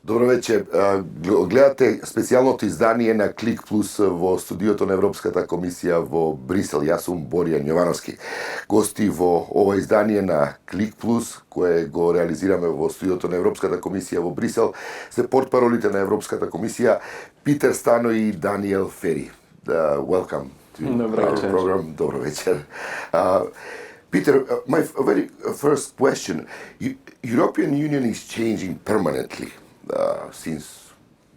Добро вечер. Гледате специјалното издание на Клик Плюс во студиото на Европската комисија во Брисел. Јас сум Боријан Јовановски. Гости во ова издание на Клик Плюс, кое го реализираме во студиото на Европската комисија во Брисел, се портпаролите на Европската комисија Питер, Стано и Даниел, Фери. Welcome to our program. Добро вечер. Peter, my very first question, European Union is changing permanently since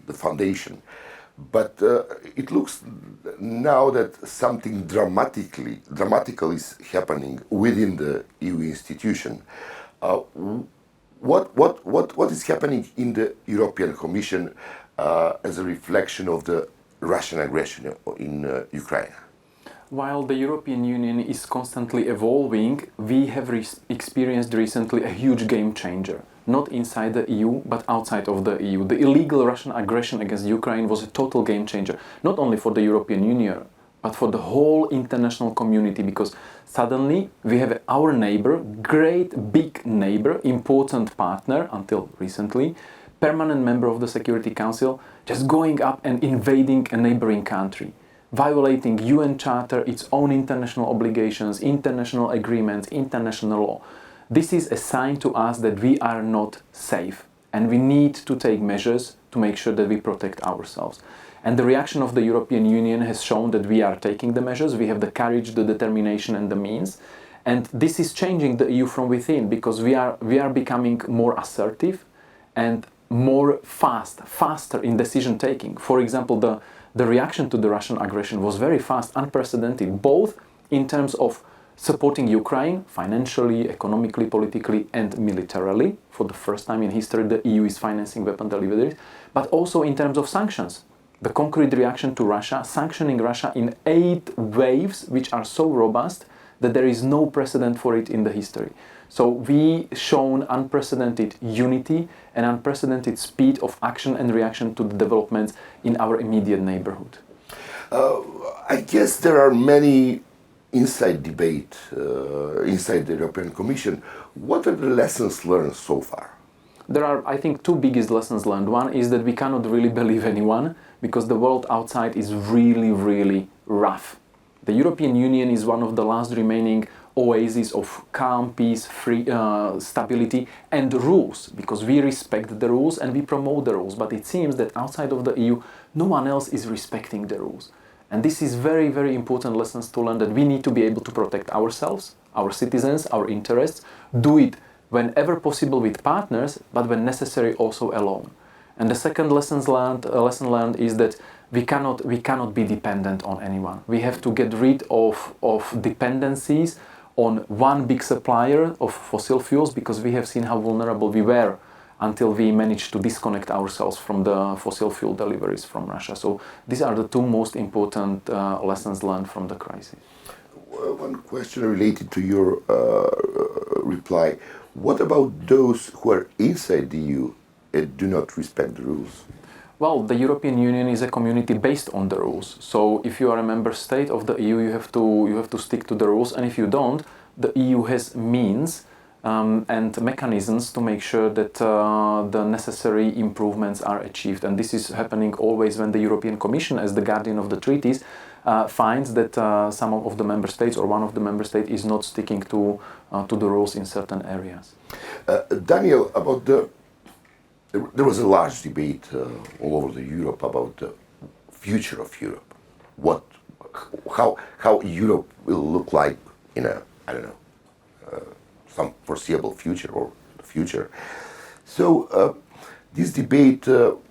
the foundation, but it looks now that something dramatical is happening within the EU institution. What is happening in the European Commission as a reflection of the Russian aggression in Ukraine? While the European Union is constantly evolving, we have experienced recently a huge game changer. Not inside the EU, but outside of the EU. The illegal Russian aggression against Ukraine was a total game changer, not only for the European Union, but for the whole international community, because suddenly we have our neighbor, great big neighbor, important partner until recently, permanent member of the Security Council, just going up and invading a neighboring country, violating UN Charter, its own international obligations, international agreements, international law. This is a sign to us that we are not safe and we need to take measures to make sure that we protect ourselves. And the reaction of the European Union has shown that we are taking the measures, we have the courage, the determination and the means. And this is changing the EU from within, because we are becoming more assertive and more faster in decision taking. For example, the reaction to the Russian aggression was very fast, unprecedented, both in terms of supporting Ukraine financially, economically, politically, and militarily. For the first time in history, the EU is financing weapon deliveries, but also in terms of sanctions. The concrete reaction to Russia, sanctioning Russia in 8 waves, which are so robust that there is no precedent for it in the history. So we shown unprecedented unity and unprecedented speed of action and reaction to the developments in our immediate neighborhood. I guess there are many inside debate inside the European Commission. What are the lessons learned so far? There are, I think, 2 biggest lessons learned. One is that we cannot really believe anyone, because the world outside is really, really rough. The European Union is one of the last remaining oasis of calm, peace, free, stability and rules, because we respect the rules and we promote the rules. But it seems that outside of the EU, no one else is respecting the rules. And this is very, very important lessons to learn, that we need to be able to protect ourselves, our citizens, our interests, do it whenever possible with partners, but when necessary also alone. And the second lesson learned is that we cannot be dependent on anyone. We have to get rid of dependencies on one big supplier of fossil fuels, because we have seen how vulnerable we were until we managed to disconnect ourselves from the fossil fuel deliveries from Russia. So these are the 2 most important lessons learned from the crisis. One question related to your reply. What about those who are inside the EU and do not respect the rules? Well, the European Union is a community based on the rules. So if you are a member state of the EU, you have to stick to the rules. And if you don't, the EU has means and mechanisms to make sure that the necessary improvements are achieved. And this is happening always when the European Commission, as the guardian of the treaties, finds that some of the member states or one of the member states is not sticking to the rules in certain areas. Daniel, there was a large debate all over Europe about the future of Europe. How Europe will look like in some foreseeable future or the future. So this debate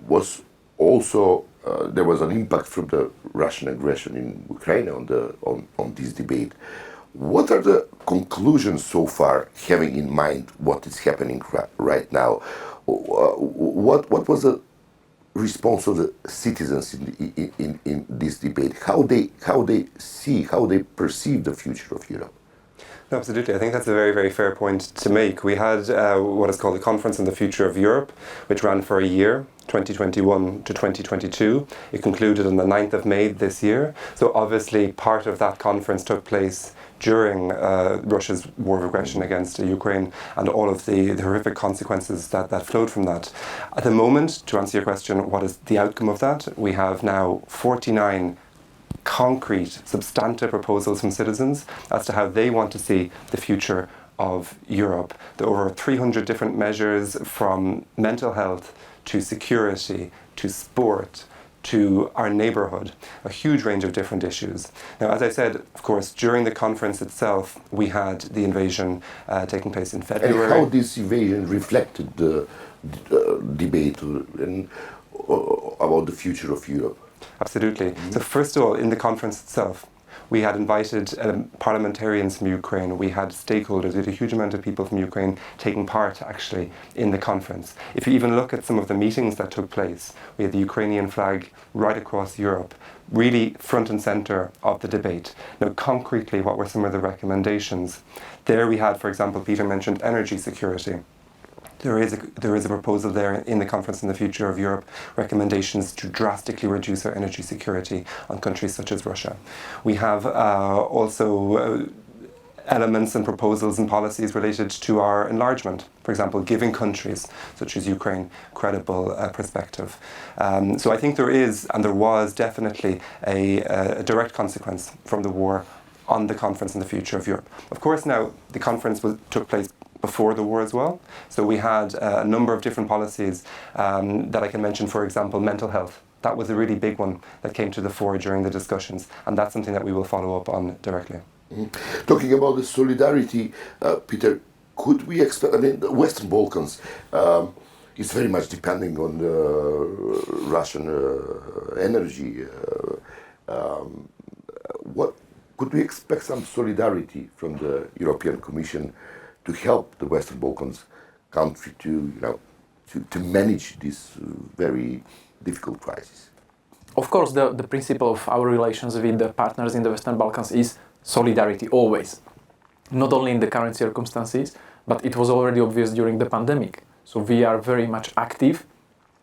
was also there was an impact from the Russian aggression in Ukraine on this debate. What are the conclusions so far, having in mind what is happening right now? What was the response of the citizens in this debate? How they perceive the future of Europe? No, absolutely. I think that's a very, very fair point to make. We had what is called the Conference on the Future of Europe, which ran for a year, 2021 to 2022. It concluded on the 9th of May this year. So obviously part of that conference took place during Russia's war of aggression against Ukraine and all of the horrific consequences that flowed from that. At the moment, to answer your question, what is the outcome of that? We have now 49 concrete, substantive proposals from citizens as to how they want to see the future of Europe. There are over 300 different measures, from mental health to security to sport to our neighbourhood, a huge range of different issues. Now, as I said, of course, during the conference itself, we had the invasion taking place in February. And how this invasion reflected the debate about the future of Europe? Absolutely. Mm-hmm. So first of all, in the conference itself, we had invited parliamentarians from Ukraine. We had stakeholders. We had a huge amount of people from Ukraine taking part, actually, in the conference. If you even look at some of the meetings that took place, we had the Ukrainian flag right across Europe, really front and centre of the debate. Now, concretely, what were some of the recommendations? There we had, for example, Peter mentioned energy security. There is a proposal there in the Conference on the Future of Europe, recommendations to drastically reduce our energy security on countries such as Russia. We have also elements and proposals and policies related to our enlargement. For example, giving countries such as Ukraine credible perspective. So I think there is, and there was definitely a direct consequence from the war on the Conference on the Future of Europe. Of course, now the conference took place before the war as well. So we had a number of different policies that I can mention. For example, mental health. That was a really big one that came to the fore during the discussions, and that's something that we will follow up on directly. Mm-hmm. Talking about the solidarity, Peter, could we expect, I mean, the Western Balkans is very much depending on Russian energy. What could we expect some solidarity from the European Commission to help the Western Balkans country to manage this very difficult crisis? Of course, the principle of our relations with the partners in the Western Balkans is solidarity always. Not only in the current circumstances, but it was already obvious during the pandemic. So we are very much active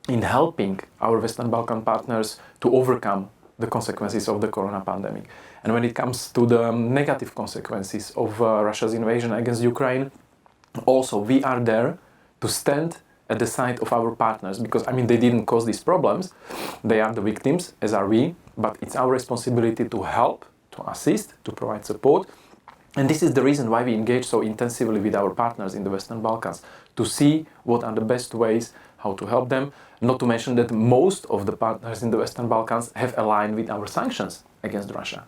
in helping our Western Balkan partners to overcome the consequences of the corona pandemic. And when it comes to the negative consequences of Russia's invasion against Ukraine, also we are there to stand at the side of our partners, because I mean they didn't cause these problems, they are the victims, as are we, but it's our responsibility to help, to assist, to provide support. And this is the reason why we engage so intensively with our partners in the Western Balkans, to see what are the best ways how to help them. Not to mention that most of the partners in the Western Balkans have aligned with our sanctions against Russia.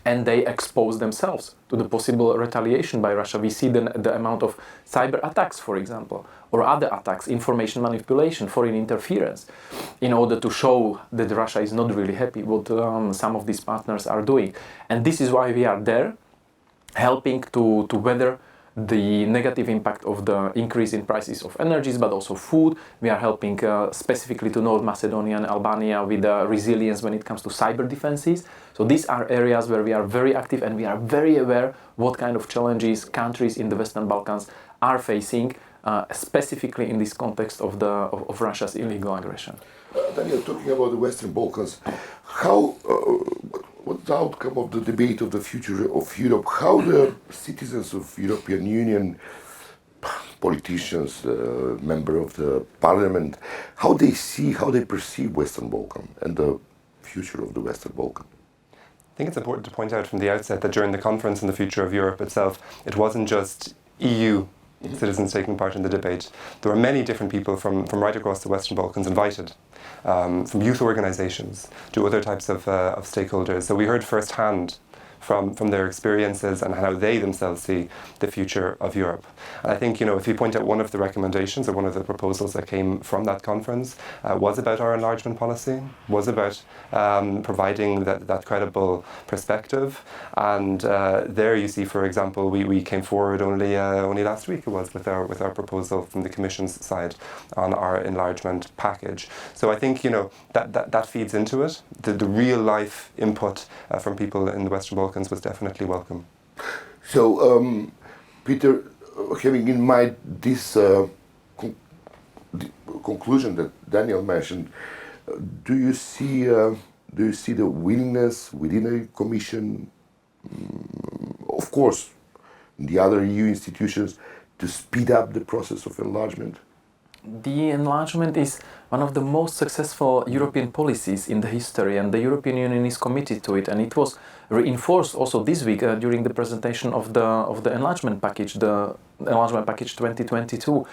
And they expose themselves to the possible retaliation by Russia. We see the amount of cyber attacks, for example, or other attacks, information manipulation, foreign interference, in order to show that Russia is not really happy what some of these partners are doing. And this is why we are there, helping to weather the negative impact of the increase in prices of energies, but also food. We are helping specifically to North Macedonia and Albania with resilience when it comes to cyber defenses. So these are areas where we are very active, and we are very aware what kind of challenges countries in the Western Balkans are facing, specifically in this context of Russia's illegal aggression. Daniel, talking about the Western Balkans, what's the outcome of the debate of the future of Europe? How the citizens of European Union, politicians, member of the parliament, how they perceive Western Balkan and the future of the Western Balkan? I think it's important to point out from the outset that during the conference on the future of Europe itself, it wasn't just EU citizens taking part in the debate. There were many different people from right across the Western Balkans invited, from youth organisations to other types of stakeholders. So we heard firsthand from their experiences and how they themselves see the future of Europe. And I think, if you point out one of the recommendations or one of the proposals that came from that conference was about our enlargement policy, was about providing that credible perspective. And there you see, for example, we came forward only last week it was with our proposal from the Commission's side on our enlargement package. So I think, that feeds into it. The real life input from people in the Western Balkans was definitely welcome. Peter, having in mind this conclusion that Daniel mentioned, do you see the willingness within a Commission, of course, in the other EU institutions, to speed up the process of enlargement? The enlargement is one of the most successful European policies in the history, and the European Union is committed to it. And it was reinforced also this week during the presentation of the enlargement package 2022.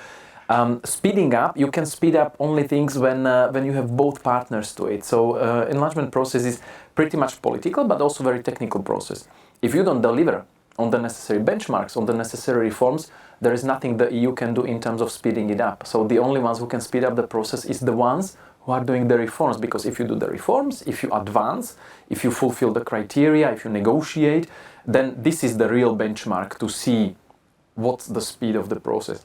Speeding up, you can speed up only things when you have both partners to it. So enlargement process is pretty much political, but also very technical process. If you don't deliver on the necessary benchmarks, on the necessary reforms, there is nothing the EU can do in terms of speeding it up. So the only ones who can speed up the process is the ones who are doing the reforms, because if you do the reforms, if you advance, if you fulfill the criteria, if you negotiate, then this is the real benchmark to see what's the speed of the process.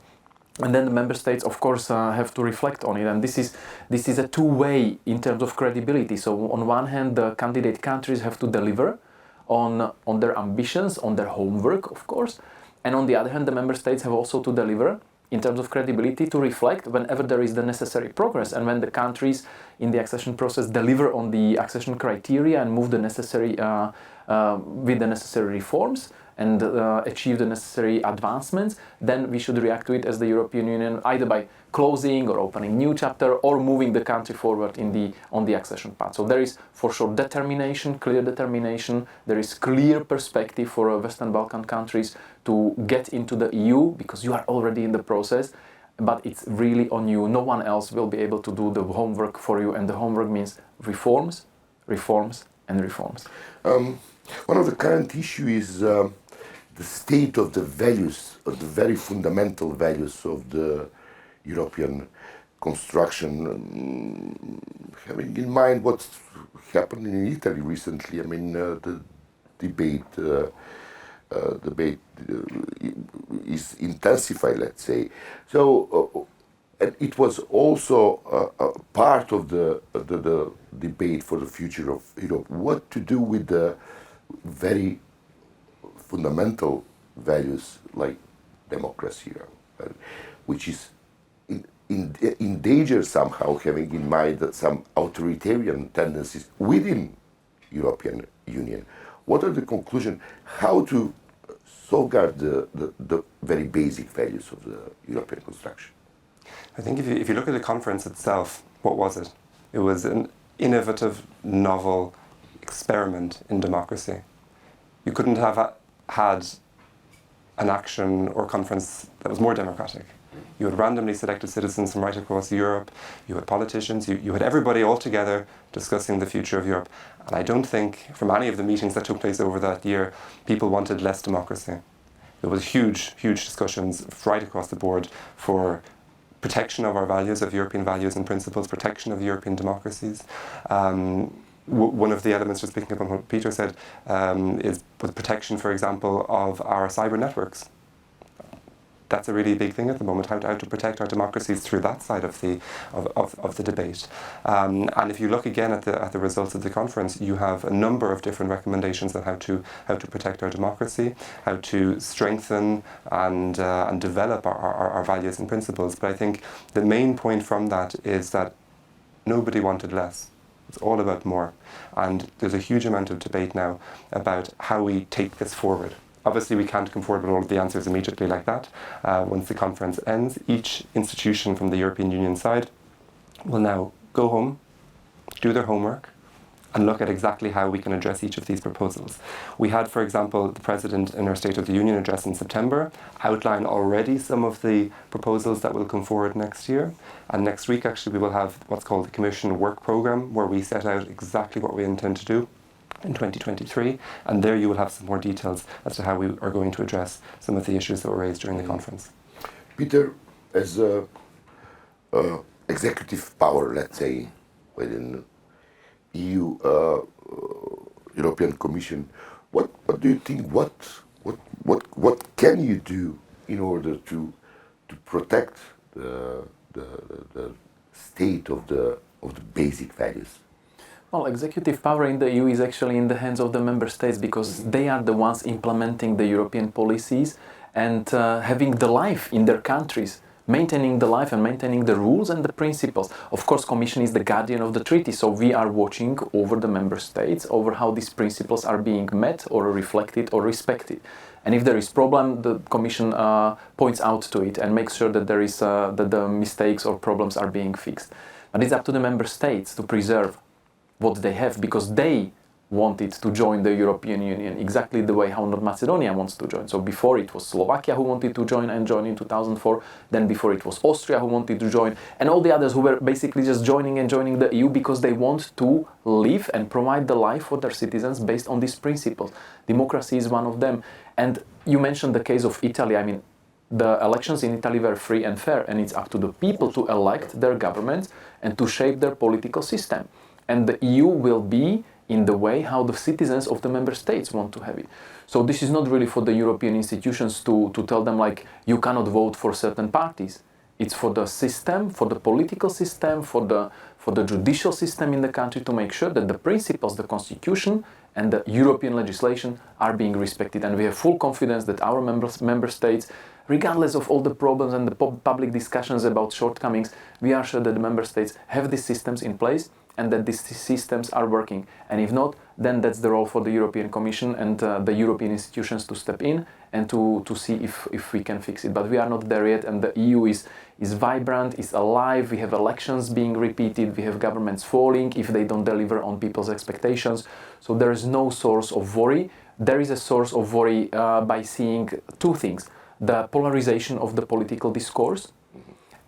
And then the member states, of course, have to reflect on it. And this is a two-way in terms of credibility. So on one hand, the candidate countries have to deliver on their ambitions, on their homework, of course. And on the other hand, the member states have also to deliver in terms of credibility, to reflect whenever there is the necessary progress, and when the countries in the accession process deliver on the accession criteria and move the necessary with the necessary reforms and achieve the necessary advancements, then we should react to it as the European Union, either by closing or opening new chapter or moving the country forward on the accession path. So there is for sure determination, clear determination. There is clear perspective for Western Balkan countries to get into the EU, because you are already in the process, but it's really on you. No one else will be able to do the homework for you, and the homework means reforms, reforms, and reforms. One of the current issues is the state of the values, of the very fundamental values of the European construction, having in mind what's happened in Italy recently. I mean, the debate is intensified, let's say. So, and it was also a part of the debate for the future of Europe. What to do with the very fundamental values like democracy, which is in danger somehow, having in mind that some authoritarian tendencies within European Union. What are the conclusions? How to safeguard the very basic values of the European construction? I think if you look at the conference itself, what was it? It was an innovative, novel experiment in democracy. You couldn't have had an action or conference that was more democratic. You had randomly selected citizens from right across Europe, you had politicians, you had everybody all together discussing the future of Europe. And I don't think, from any of the meetings that took place over that year, people wanted less democracy. There was huge discussions right across the board for protection of our values, of European values and principles, protection of European democracies. One of the elements, just picking up on what Peter said, is the protection, for example, of our cyber networks. That's a really big thing at the moment, how to protect our democracies through that side of the debate. And if you look again at the results of the conference, you have a number of different recommendations on how to protect our democracy, how to strengthen and develop our values and principles. But I think the main point from that is that nobody wanted less. It's all about more. And there's a huge amount of debate now about how we take this forward. Obviously, we can't come forward with all of the answers immediately like that. Once the conference ends, each institution from the European Union side will now go home, do their homework, and look at exactly how we can address each of these proposals. We had, for example, the President in her State of the Union address in September outline already some of the proposals that will come forward next year. And next week, actually, we will have what's called the Commission Work Programme, where we set out exactly what we intend to do in 2023, and there you will have some more details as to how we are going to address some of the issues that were raised during the conference. Peter, as a executive power, let's say, within EU, European Commission, what do you think? What can you do in order to protect the state of the basic values? Well, executive power in the EU is actually in the hands of the member states because they are the ones implementing the European policies and having the life in their countries, maintaining the life and maintaining the rules and the principles. Of course, Commission is the guardian of the treaty, so we are watching over the member states, over how these principles are being met or reflected or respected. And if there is problem, the Commission points out to it and makes sure that there is that the mistakes or problems are being fixed. But it's up to the member states to preserve what they have, because they wanted to join the European Union exactly the way how North Macedonia wants to join. So before it was Slovakia who wanted to join and joined in 2004, then before it was Austria who wanted to join, and all the others who were basically just joining the EU because they want to live and provide the life for their citizens based on these principles. Democracy is one of them. And you mentioned the case of Italy. I mean, the elections in Italy were free and fair, and it's up to the people to elect their governments and to shape their political system. And the EU will be in the way how the citizens of the member states want to have it. So this is not really for the European institutions to tell them like, you cannot vote for certain parties. It's for the system, for the political system, for the judicial system in the country to make sure that the principles, the constitution and the European legislation are being respected. And we have full confidence that our member states, regardless of all the problems and the public discussions about shortcomings, we are sure that the member states have these systems in place and that these systems are working. And if not, then that's the role for the European Commission and the European institutions to step in and to see if we can fix it. But we are not there yet, and the EU is vibrant, is alive. We have elections being repeated, we have governments falling if they don't deliver on people's expectations. So there is no source of worry. There is a source of worry by seeing two things: the polarization of the political discourse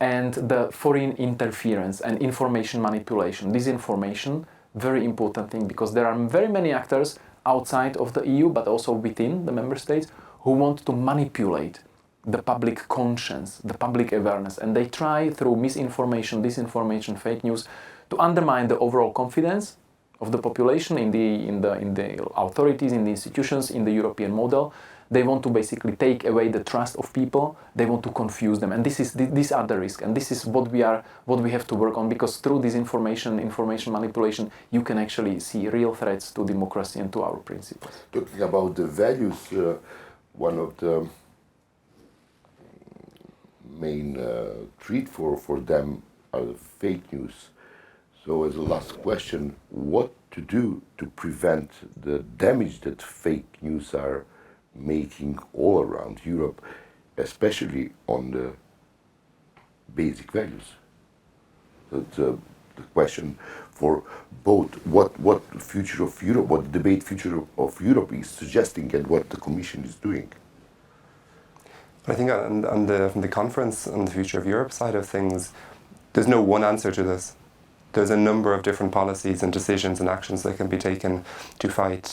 and the foreign interference and information manipulation. Disinformation, very important thing, because there are very many actors outside of the EU, but also within the member states, who want to manipulate the public conscience, the public awareness, and they try through misinformation, disinformation, fake news to undermine the overall confidence of the population in the authorities, in the institutions, in the European model. They want to basically take away the trust of people. They want to confuse them, and these are the risks, and this is what we have to work on, because through this information manipulation, you can actually see real threats to democracy and to our principles. Talking about the values, one of the main threat for them are the fake news. So as a last question, what to do to prevent the damage that fake news are making all around Europe, especially on the basic values? The question for both what the future of Europe, what the debate future of Europe is suggesting, and what the Commission is doing. I think from the conference on the future of Europe side of things, there's no one answer to this. There's a number of different policies and decisions and actions that can be taken to fight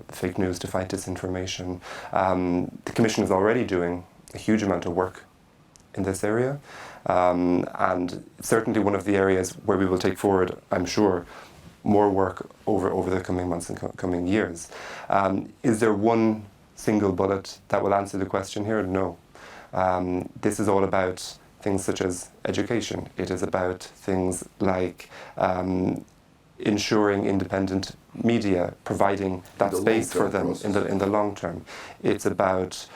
fake news, to fight disinformation. The Commission is already doing a huge amount of work in this area, and certainly one of the areas where we will take forward, I'm sure, more work over the coming months and coming years. Is there one single bullet that will answer the question here? No. This is all about things such as education. It is about things like ensuring independent media, providing that space for them in the long term. It's about,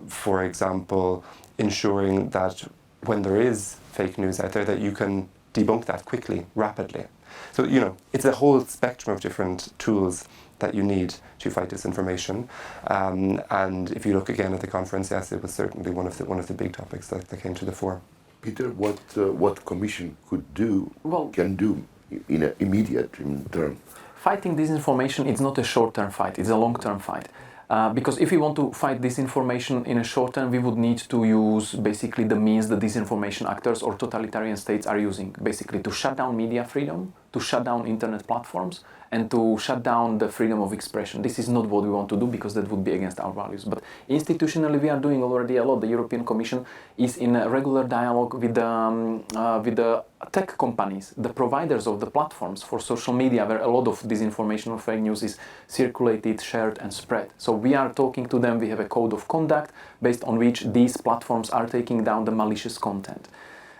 for example, ensuring that when there is fake news out there, that you can debunk that quickly, rapidly. So, it's a whole spectrum of different tools that you need to fight disinformation. And if you look again at the conference, yes, it was certainly one of the big topics that came to the fore. Peter, what Commission can do in an immediate term? Fighting disinformation is not a short-term fight; it's a long-term fight. Because if we want to fight disinformation in a short term, we would need to use basically the means the disinformation actors or totalitarian states are using, basically to shut down media freedom, to shut down internet platforms, and to shut down the freedom of expression. This is not what we want to do, because that would be against our values. But institutionally, we are doing already a lot. The European Commission is in a regular dialogue with the tech companies, the providers of the platforms for social media, where a lot of disinformation or fake news is circulated, shared, and spread. So we are talking to them. We have a code of conduct based on which these platforms are taking down the malicious content.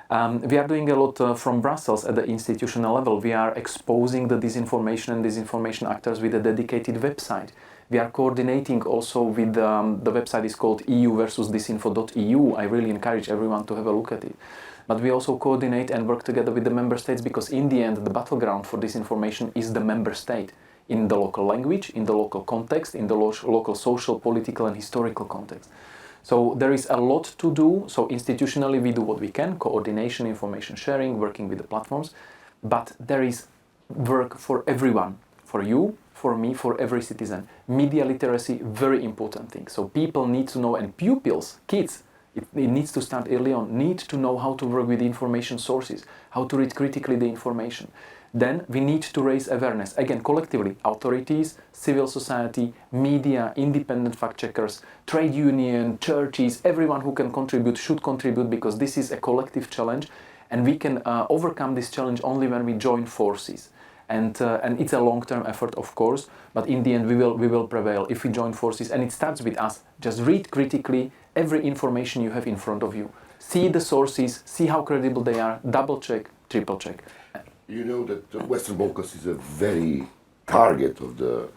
We are doing a lot from Brussels at the institutional level. We are exposing the disinformation and disinformation actors with a dedicated website. We are coordinating also with the website is called EU versus disinfo.eu. I really encourage everyone to have a look at it. But we also coordinate and work together with the member states, because in the end the battleground for disinformation is the member state, in the local language, in the local context, in the local social, political and historical context. So there is a lot to do. So institutionally we do what we can, coordination, information sharing, working with the platforms, but there is work for everyone, for you, for me, for every citizen. Media literacy, very important thing. So people need to know, and pupils, kids, it needs to start early on, need to know how to work with information sources, how to read critically the information. Then we need to raise awareness, again, collectively, authorities, civil society, media, independent fact-checkers, trade union, churches, everyone who can contribute should contribute, because this is a collective challenge, and we can overcome this challenge only when we join forces. And it's a long-term effort, of course, but in the end we will prevail if we join forces, and it starts with us. Just read critically every information you have in front of you. See the sources, see how credible they are, double-check, triple-check. You know that the Western Balkans is a very target of the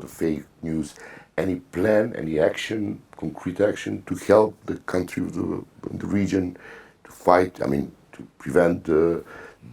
fake news. Any plan, any action, concrete action to help the country of the region to fight, to prevent the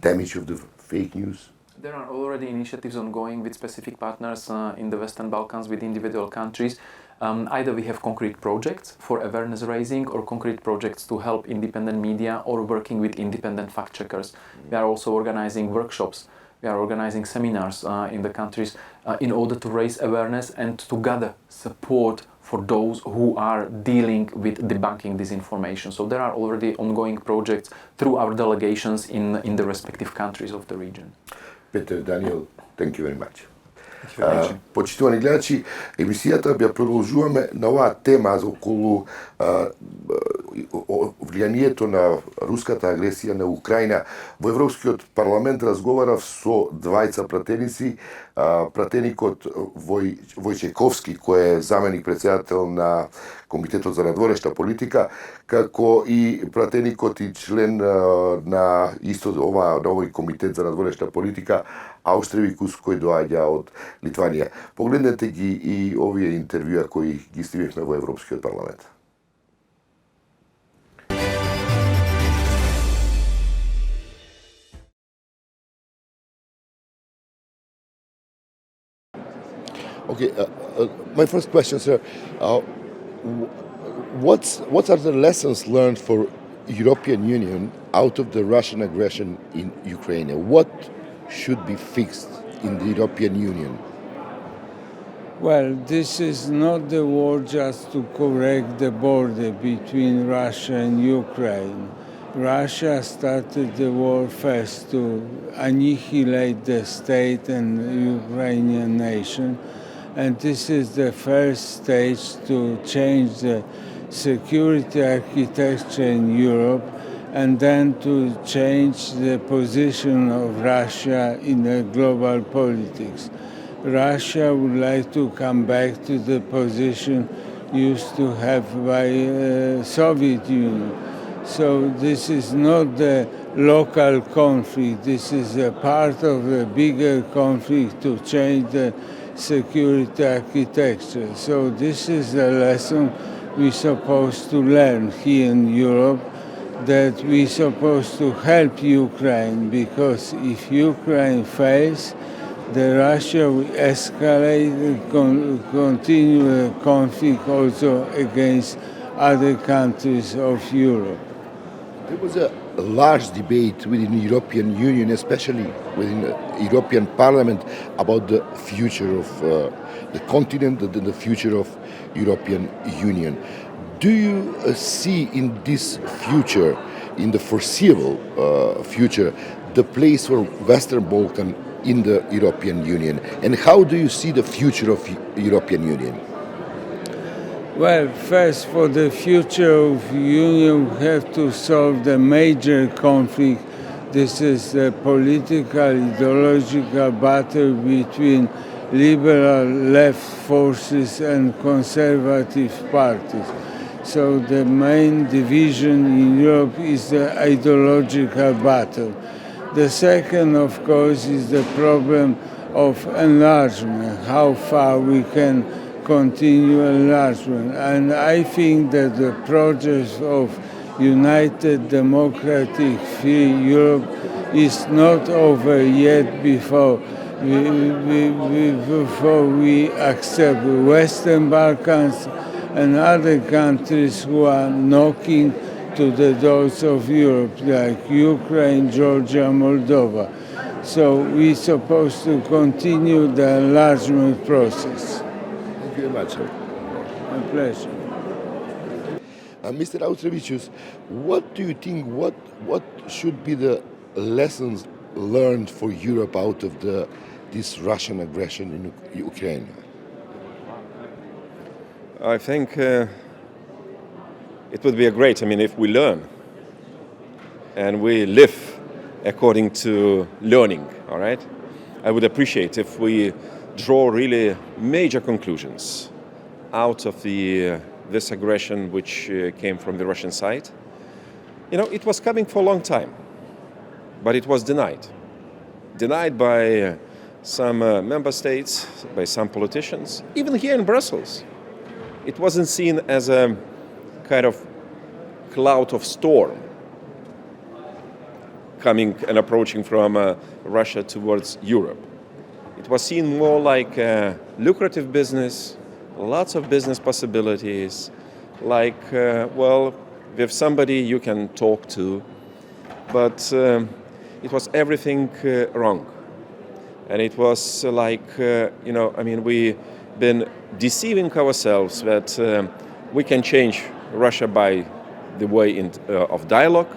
damage of the fake news? There are already initiatives ongoing with specific partners in the Western Balkans, with individual countries. Either we have concrete projects for awareness raising, or concrete projects to help independent media, or working with independent fact checkers. We are also organizing workshops. We are organizing seminars in the countries in order to raise awareness and to gather support for those who are dealing with debunking disinformation. So there are already ongoing projects through our delegations in the respective countries of the region. Peter, Daniel, thank you very much. Почитувани гледачи, емисијата ја продолжуваме на оваа тема за околу влијанието на руската агресија на Украина. Во Европскиот парламент разговарав со двајца пратеници, пратеникот Вашчиковски, кој е заменик председател на Комитетот за надворешна политика, како и пратеникот и член на овој Комитет за надворешна политика, Ауштревичиус, кој доаѓа од Литванија. Погледнете ги и овие интервјуа кои ги снимивме во Европскиот парламент. Okay, my first question, sir. What are the lessons learned for European Union out of the Russian aggression in Ukraine? What should be fixed in the European Union? Well, this is not the war just to correct the border between Russia and Ukraine. Russia started the war first to annihilate the state and Ukrainian nation, and this is the first stage to change the security architecture in Europe, and then to change the position of Russia in the global politics. Russia would like to come back to the position used to have by Soviet Union. So this is not the local conflict, this is a part of a bigger conflict to change the security architecture. So this is a lesson we're supposed to learn here in Europe, that we're supposed to help Ukraine, because if Ukraine fails, the Russia will escalate and continue the conflict also against other countries of Europe. There was a large debate within the European Union, especially within the European Parliament, about the future of the continent and the future of European Union. Do you see in this future, in the foreseeable future, the place for Western Balkan in the European Union? And how do you see the future of European Union? Well, first, for the future of Union, we have to solve the major conflict. This is the political, ideological battle between liberal left forces and conservative parties. So the main division in Europe is the ideological battle. The second, of course, is the problem of enlargement, how far we can continue enlargement. And I think that the project of United Democratic Free Europe is not over yet before we accept the Western Balkans and other countries who are knocking to the doors of Europe, like Ukraine, Georgia, Moldova. So we're supposed to continue the enlargement process. Thank you very much, sir. My pleasure. Mr. Aуштревичиус, what do you think, what should be the lessons learned for Europe out of this Russian aggression in Ukraine? I think it would be great, if we learn and we live according to learning, all right? I would appreciate if we draw really major conclusions out of this aggression which came from the Russian side. It was coming for a long time, but it was denied. Denied by some member states, by some politicians, even here in Brussels. It wasn't seen as a kind of cloud of storm coming and approaching from Russia towards Europe. It was seen more like a lucrative business, lots of business possibilities, like, with somebody you can talk to, but it was everything wrong. And it was we've been deceiving ourselves that we can change Russia by the way of dialogue,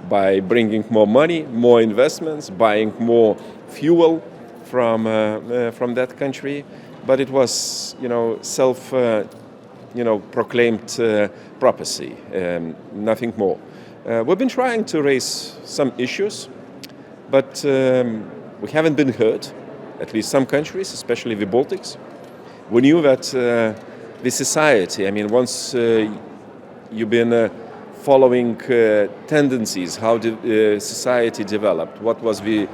by bringing more money, more investments, buying more fuel from that country. But it was, proclaimed prophecy, nothing more. We've been trying to raise some issues, but we haven't been heard, at least some countries, especially the Baltics. We knew that the society, once you've been following tendencies, how the society developed, what was the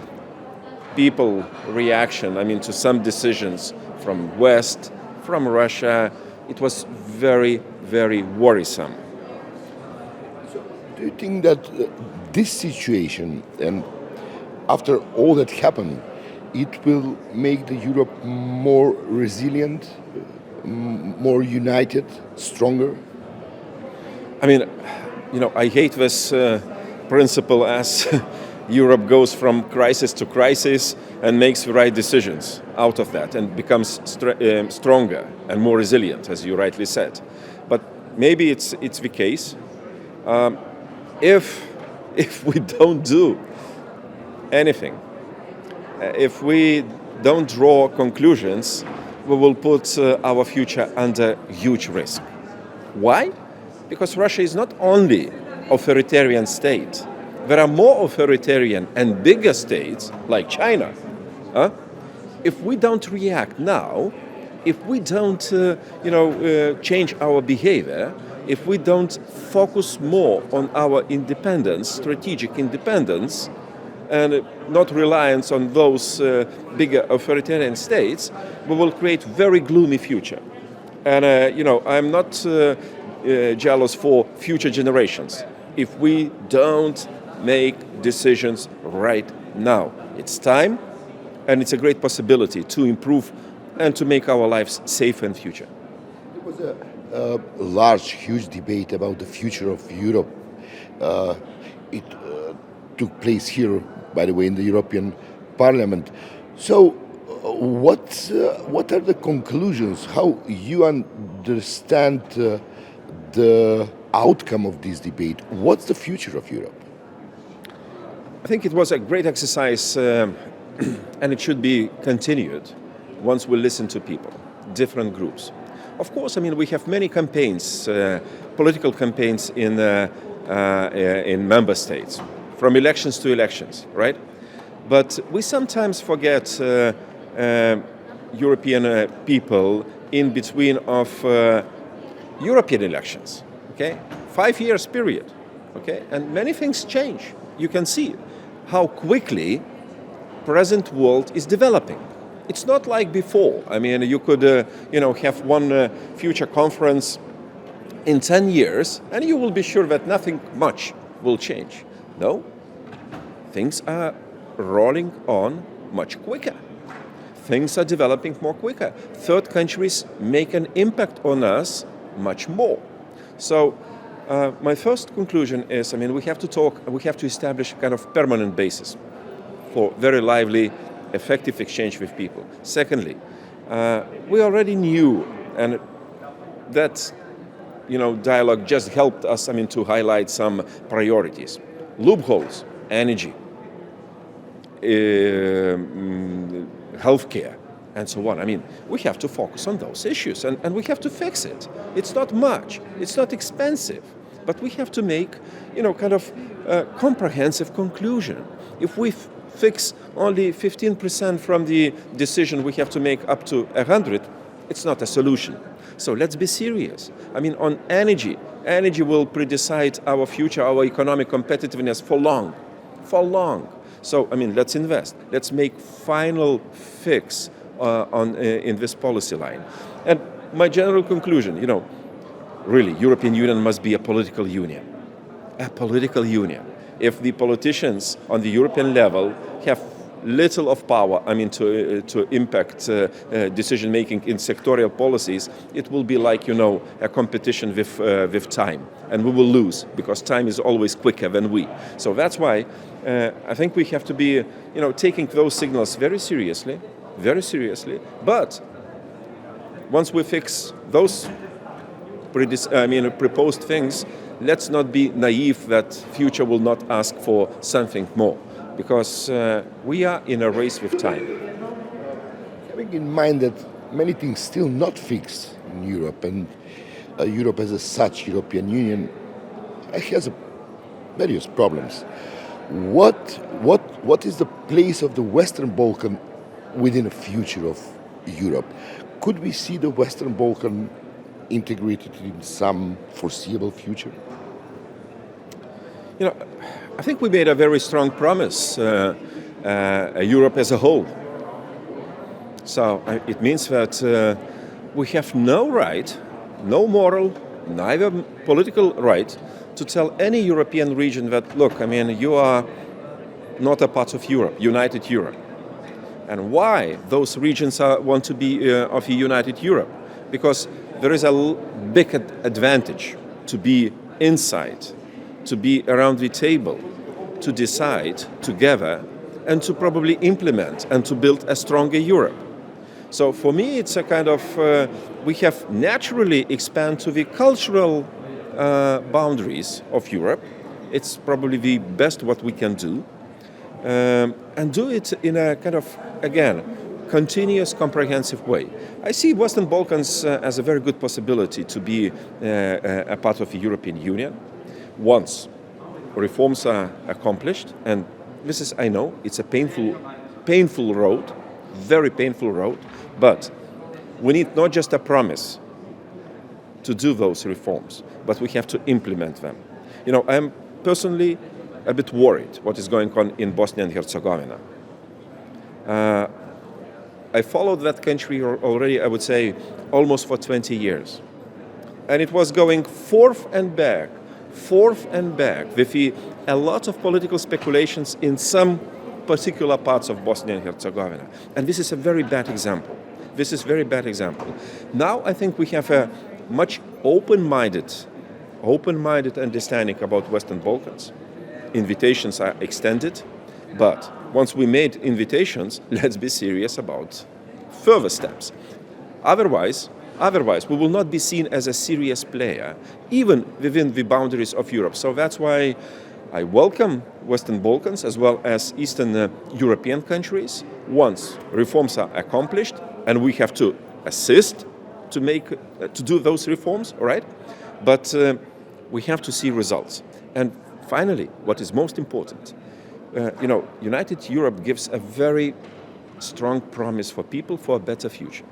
people reaction, to some decisions from West, from Russia, it was very, very worrisome. So, do you think that this situation, and after all that happened, it will make the Europe more resilient, more united, stronger? I hate this principle as Europe goes from crisis to crisis and makes the right decisions out of that and becomes stronger and more resilient, as you rightly said. But maybe it's the case. If we don't do anything, if we don't draw conclusions, we will put our future under huge risk. Why? Because Russia is not only authoritarian state. There are more authoritarian and bigger states like China. If we don't react now, if we don't change our behavior, if we don't focus more on our independence, strategic independence, and not reliance on those bigger authoritarian states, we will create very gloomy future. And I'm not jealous for future generations if we don't make decisions right now. It's time, and it's a great possibility to improve and to make our lives safe in future. There was a large, huge debate about the future of Europe. It took place here, by the way, in the European Parliament. So, what are the conclusions? How you understand the outcome of this debate? What's the future of Europe? I think it was a great exercise, and it should be continued once we listen to people, different groups. Of course, we have many campaigns, political campaigns in member states, from elections to elections, right? But we sometimes forget European people in between of European elections. okay? 5 years period, okay? And many things change. You can see how quickly present world is developing. It's not like before. I mean, you could, have one future conference in 10 years, and you will be sure that nothing much will change. No, things are rolling on much quicker. Things are developing more quicker. Third countries make an impact on us much more. So my first conclusion is, we have to establish a kind of permanent basis for very lively, effective exchange with people. Secondly, we already knew, and that dialogue just helped us, to highlight some priorities. Loopholes, energy, healthcare, and so on. We have to focus on those issues, and we have to fix it. It's not much, it's not expensive, but we have to make, kind of a comprehensive conclusion. If we fix only 15% from the decision we have to make up to 100, it's not a solution. So let's be serious. On energy will predecide our future, our economic competitiveness for long. So, let's invest. Let's make final fix in this policy line. And my general conclusion, really, European Union must be a political union. A political union. If the politicians on the European level have little of power, to impact decision making in sectorial policies, it will be like a competition with time, and we will lose because time is always quicker than we. So that's why I think we have to be taking those signals very seriously. But once we fix those proposed things, let's not be naive that future will not ask for something more. Because we are in a race with time. Having in mind that many things still not fixed in Europe, and Europe as such, European Union, has various problems. What is the place of the Western Balkan within the future of Europe? Could we see the Western Balkan integrated in some foreseeable future? I think we made a very strong promise, Europe as a whole. So it means that we have no right, no moral, neither political right, to tell any European region that, look, you are not a part of Europe, united Europe. And why those regions want to be of a united Europe? Because there is a big advantage to be inside, to be around the table, to decide together, and to probably implement and to build a stronger Europe. So for me, it's a kind of, we have naturally expanded to the cultural boundaries of Europe. It's probably the best what we can do. And do it in a kind of, again, continuous, comprehensive way. I see Western Balkans as a very good possibility to be a part of the European Union once reforms are accomplished, and this is, I know, it's a painful road, very painful road, but we need not just a promise to do those reforms, but we have to implement them. I'm personally a bit worried what is going on in Bosnia and Herzegovina. I followed that country already, I would say, almost for 20 years. And it was going forth and back with a lot of political speculations in some particular parts of Bosnia and Herzegovina. And this is a very bad example. Now I think we have a much open-minded understanding about Western Balkans. Invitations are extended, but once we made invitations, let's be serious about further steps. Otherwise, we will not be seen as a serious player, even within the boundaries of Europe. So that's why I welcome Western Balkans as well as Eastern European countries once reforms are accomplished, and we have to assist to do those reforms, all right? But we have to see results. And finally, what is most important, United Europe gives a very strong promise for people for a better future.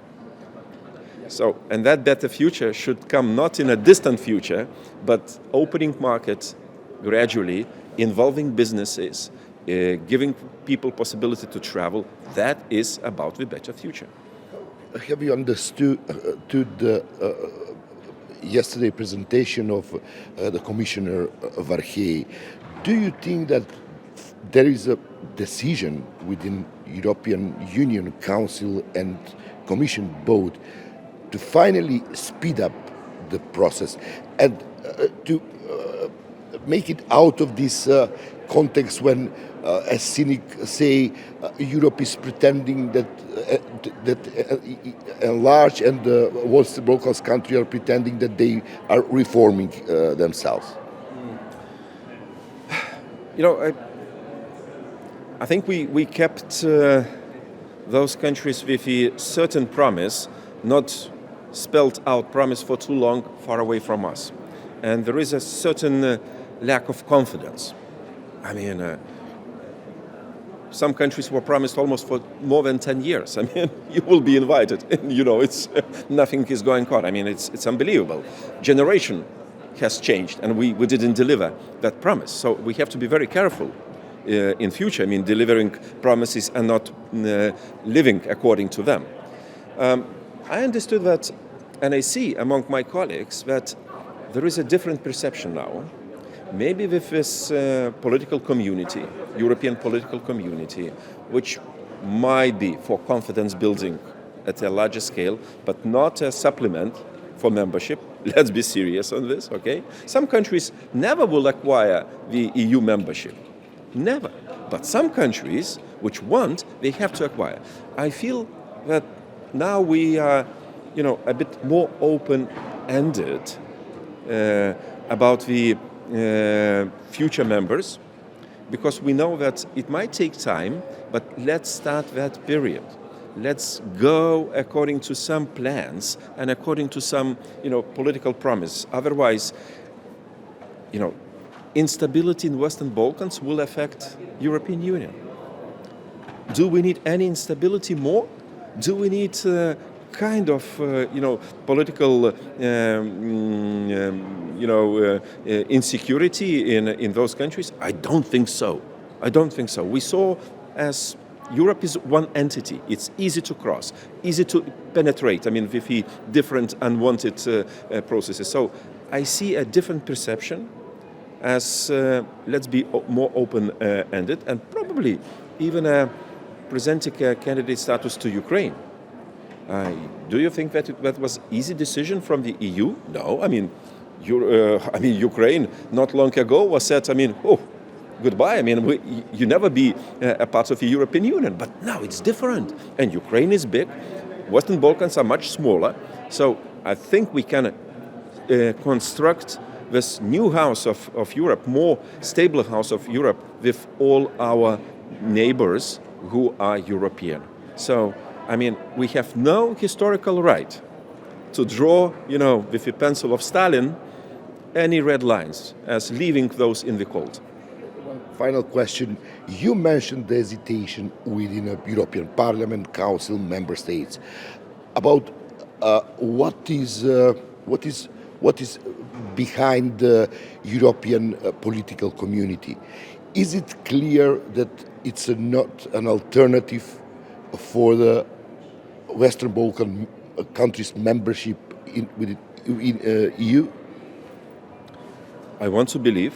So, and that better future should come not in a distant future, but opening markets gradually, involving businesses, giving people possibility to travel. That is about the better future. Have you understood yesterday presentation of the Commissioner Varhey? Do you think that there is a decision within European Union Council and Commission both to finally speed up the process and to make it out of this context when, as cynics say, Europe is pretending that enlarged and the Western Balkans countries are pretending that they are reforming themselves? You know, I think we kept those countries with a certain promise, not spelled out promise for too long, far away from us. And there is a certain lack of confidence. I mean, some countries were promised almost for more than 10 years. I mean, you will be invited. And, you know, it's nothing is going on. I mean, it's unbelievable. Generation has changed, and we didn't deliver that promise. So we have to be very careful in future. I mean, delivering promises and not living according to them. I understood that, and I see among my colleagues that there is a different perception now. Maybe with this political community, European political community, which might be for confidence building at a larger scale, but not a supplement for membership. Let's be serious on this, okay? Some countries never will acquire the EU membership. Never. But some countries which want, they have to acquire. I feel that now we are, you know, a bit more open-ended about the future members, because we know that it might take time, but let's start that period. Let's go according to some plans and according to some, you know, political promise. Otherwise, you know, instability in Western Balkans will affect European Union. Do we need any instability more? Do we need kind of, you know, political, insecurity in those countries? I don't think so. I don't think so. We saw as Europe is one entity. It's easy to cross, easy to penetrate. I mean, with the different unwanted processes. So I see a different perception as let's be more open-ended and probably even presenting a candidate status to Ukraine. Do you think that that was easy decision from the EU? No. I mean, Ukraine not long ago was said, I mean, oh, goodbye. I mean, you never be a part of the European Union. But now it's different. And Ukraine is big. Western Balkans are much smaller. So I think we can construct this new house of Europe, more stable house of Europe with all our neighbors who are European. So, I mean, we have no historical right to draw, you know, with the pencil of Stalin, any red lines as leaving those in the cold. One final question. You mentioned the hesitation within a European Parliament, Council, Member States about what is behind the European political community. Is it clear that it's not an alternative for the Western Balkan countries' membership in EU? I want to believe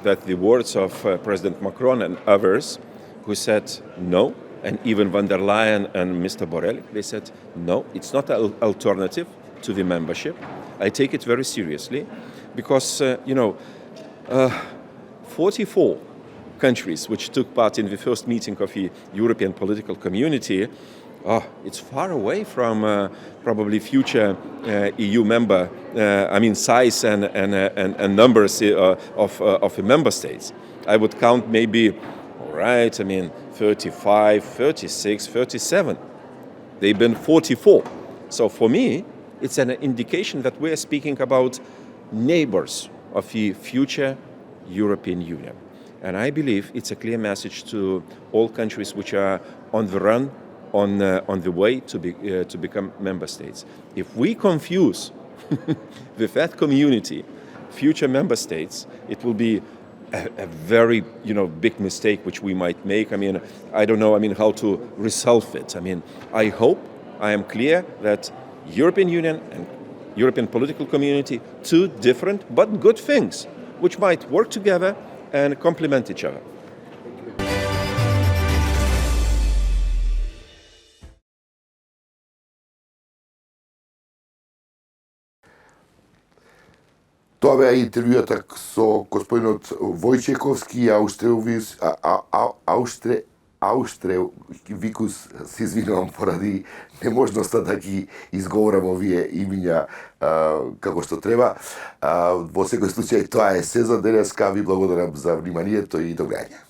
that the words of President Macron and others who said no, and even von der Leyen and Mr. Borrell, they said no, it's not an alternative to the membership. I take it very seriously because, 44 countries which took part in the first meeting of the European political community, it's far away from probably future EU member, size and numbers of the member states. I would count maybe, 35, 36, 37. They've been 44. So for me, it's an indication that we are speaking about neighbors of the future European Union. And I believe it's a clear message to all countries which are on the run on the way to become member states. If we confuse with that community future member states, it will be a very big mistake which we might make. I don't know how to resolve it. I hope I am clear that European Union and European political community, two different but good things which might work together and complement each other. Тоа беа интервјуата со господинот Вашчиковски и Ауштревичиус, се извинувам поради неможноста да ги изговорам овие имиња како што треба. Во секој случај тоа е се за денеска. Ви благодарам за вниманието и до гледање.